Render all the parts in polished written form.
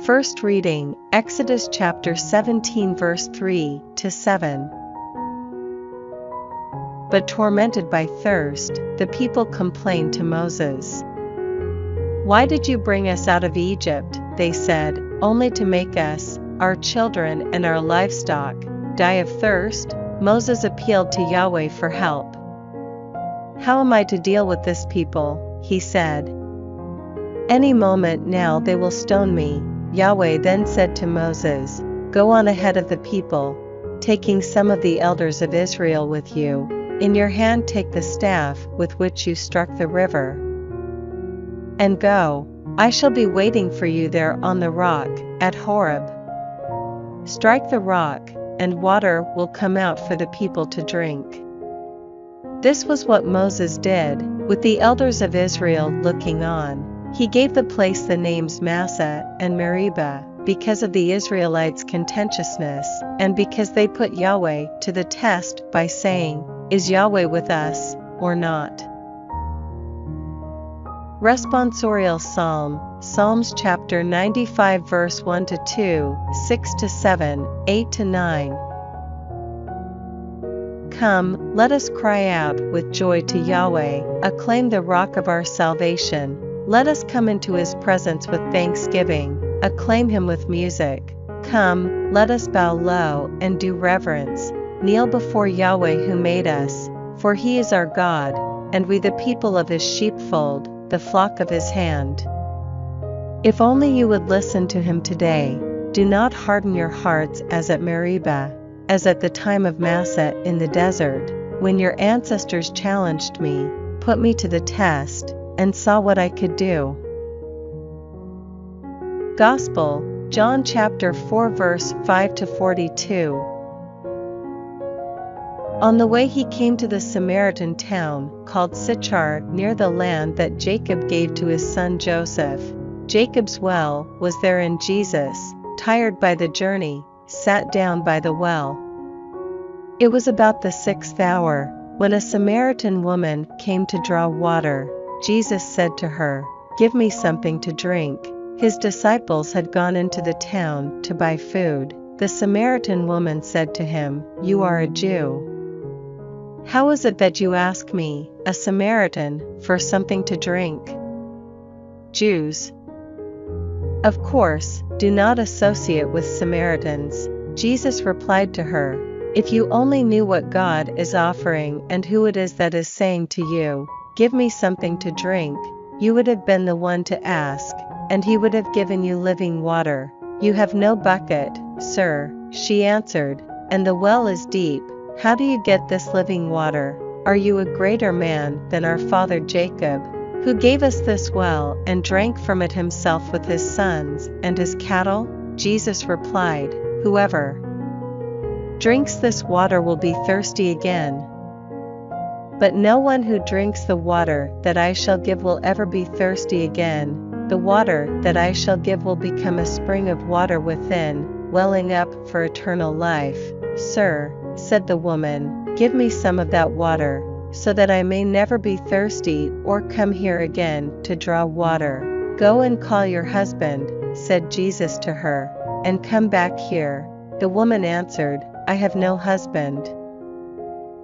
First reading, Exodus chapter 17 verse 3 to 7. But tormented by thirst, the people complained to Moses. "Why did you bring us out of Egypt," they said, "only to make us, our children and our livestock, die of thirst?" Moses appealed to Yahweh for help. "How am I to deal with this people?" he said. "Any moment now they will stone me." Yahweh then said to Moses, "Go on ahead of the people, taking some of the elders of Israel with you. In your hand take the staff with which you struck the river. And go, I shall be waiting for you there on the rock, at Horeb. Strike the rock, and water will come out for the people to drink." This was what Moses did, with the elders of Israel looking on. He gave the place the names Massah and Meribah, because of the Israelites' contentiousness, and because they put Yahweh to the test by saying, "Is Yahweh with us, or not?" Responsorial Psalm, Psalms chapter 95 verse 1 to 2, 6 to 7, 8 to 9. Come, let us cry out with joy to Yahweh, acclaim the rock of our salvation. Let us come into his presence with thanksgiving, acclaim him with music. Come, let us bow low and do reverence, kneel before Yahweh who made us, for he is our God, and we the people of his sheepfold, the flock of his hand. If only you would listen to him today, do not harden your hearts as at Meribah, as at the time of Massah in the desert, when your ancestors challenged me, put me to the test, and saw what I could do. Gospel, John chapter 4 verse 5 to 42. On the way he came to the Samaritan town, called Sychar, near the land that Jacob gave to his son Joseph. Jacob's well was there, and Jesus, tired by the journey, sat down by the well. It was about the 6th hour, when a Samaritan woman came to draw water. Jesus said to her, "Give me something to drink." His disciples had gone into the town to buy food. The Samaritan woman said to him, "You are a Jew. How is it that you ask me, a Samaritan, for something to drink?" Jews, of course, do not associate with Samaritans. Jesus replied to her, "If you only knew what God is offering and who it is that is saying to you, 'Give me something to drink,' you would have been the one to ask, and he would have given you living water." "You have no bucket, sir," she answered, "and the well is deep. How do you get this living water? Are you a greater man than our father Jacob, who gave us this well and drank from it himself with his sons and his cattle?" Jesus replied, "Whoever drinks this water will be thirsty again. But no one who drinks the water that I shall give will ever be thirsty again. The water that I shall give will become a spring of water within, welling up for eternal life." "Sir," said the woman, "give me some of that water, so that I may never be thirsty or come here again to draw water." "Go and call your husband," said Jesus to her, "and come back here." The woman answered, "I have no husband."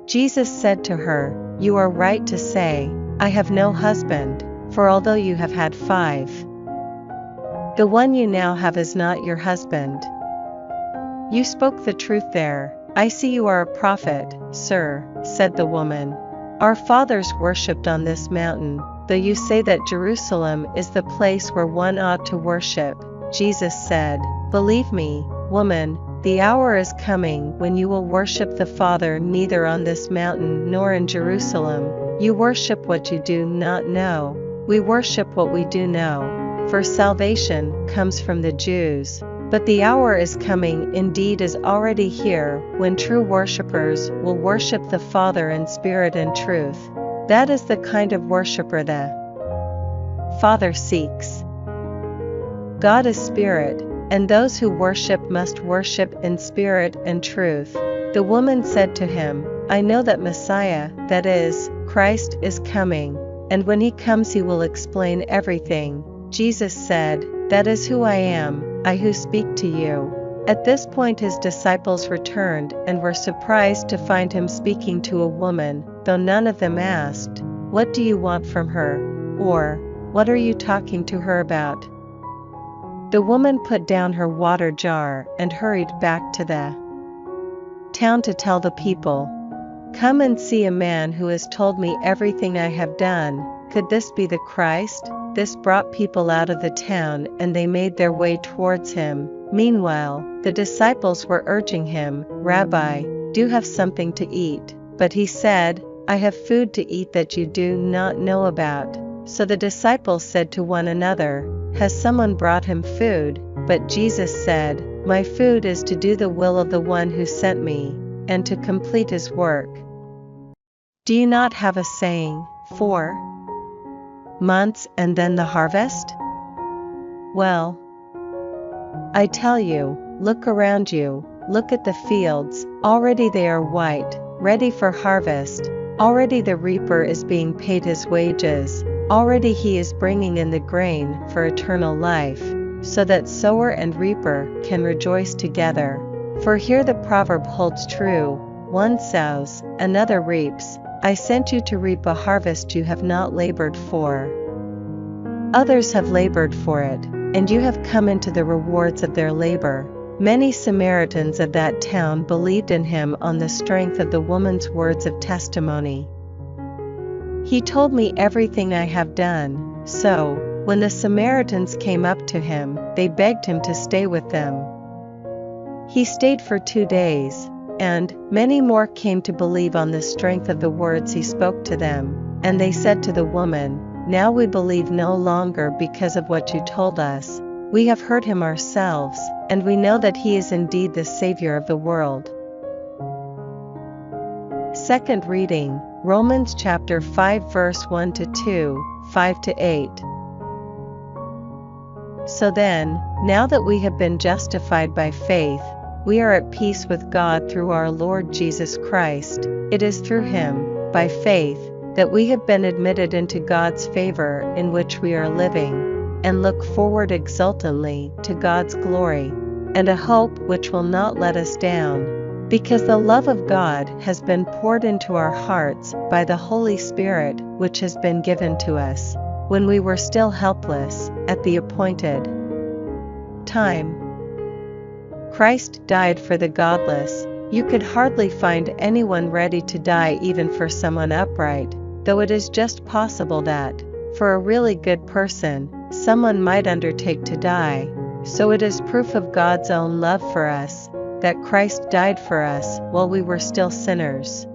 Jesus said to her, "You are right to say, 'I have no husband,' for although you have had 5, the one you now have is not your husband. You spoke the truth there." "I see you are a prophet, sir," said the woman. "Our fathers worshipped on this mountain, though you say that Jerusalem is the place where one ought to worship." Jesus said, "Believe me, woman, the hour is coming when you will worship the Father neither on this mountain nor in Jerusalem. You worship what you do not know. We worship what we do know, for salvation comes from the Jews. But the hour is coming, indeed is already here, when true worshippers will worship the Father in spirit and truth. That is the kind of worshipper the Father seeks. God is spirit, and those who worship must worship in spirit and truth." The woman said to him, "I know that Messiah, that is, Christ, is coming, and when he comes he will explain everything." Jesus said, "That is who I am. I who speak to you." At this point his disciples returned and were surprised to find him speaking to a woman, though none of them asked, "What do you want from her?" or "What are you talking to her about?" The woman put down her water jar and hurried back to the town to tell the people, "Come and see a man who has told me everything I have done. Could this be the Christ?" This brought people out of the town and they made their way towards him. Meanwhile, the disciples were urging him, "Rabbi, do have something to eat." But he said, "I have food to eat that you do not know about." So the disciples said to one another, "Has someone brought him food?" But Jesus said, "My food is to do the will of the one who sent me, and to complete his work. Do you not have a saying, 4 months and then the harvest? Well, I tell you, look around you, look at the fields, already they are white, ready for harvest, already the reaper is being paid his wages, already he is bringing in the grain for eternal life, so that sower and reaper can rejoice together. For here the proverb holds true, one sows, another reaps. I sent you to reap a harvest you have not labored for. Others have labored for it, and you have come into the rewards of their labor." Many Samaritans of that town believed in him on the strength of the woman's words of testimony. "He told me everything I have done." So, when the Samaritans came up to him, they begged him to stay with them. He stayed for 2 days, and many more came to believe on the strength of the words he spoke to them. And they said to the woman, "Now we believe no longer because of what you told us. We have heard him ourselves, and we know that he is indeed the Savior of the world." Second reading, Romans chapter 5 verse 1-2, 5-8. So then, now that we have been justified by faith, we are at peace with God through our Lord Jesus Christ. It is through him, by faith, that we have been admitted into God's favor in which we are living, and look forward exultantly to God's glory, and a hope which will not let us down, because the love of God has been poured into our hearts by the Holy Spirit which has been given to us, when we were still helpless, at the appointed time. Christ died for the godless. You could hardly find anyone ready to die even for someone upright, though it is just possible that, for a really good person, someone might undertake to die. So it is proof of God's own love for us, that Christ died for us while we were still sinners.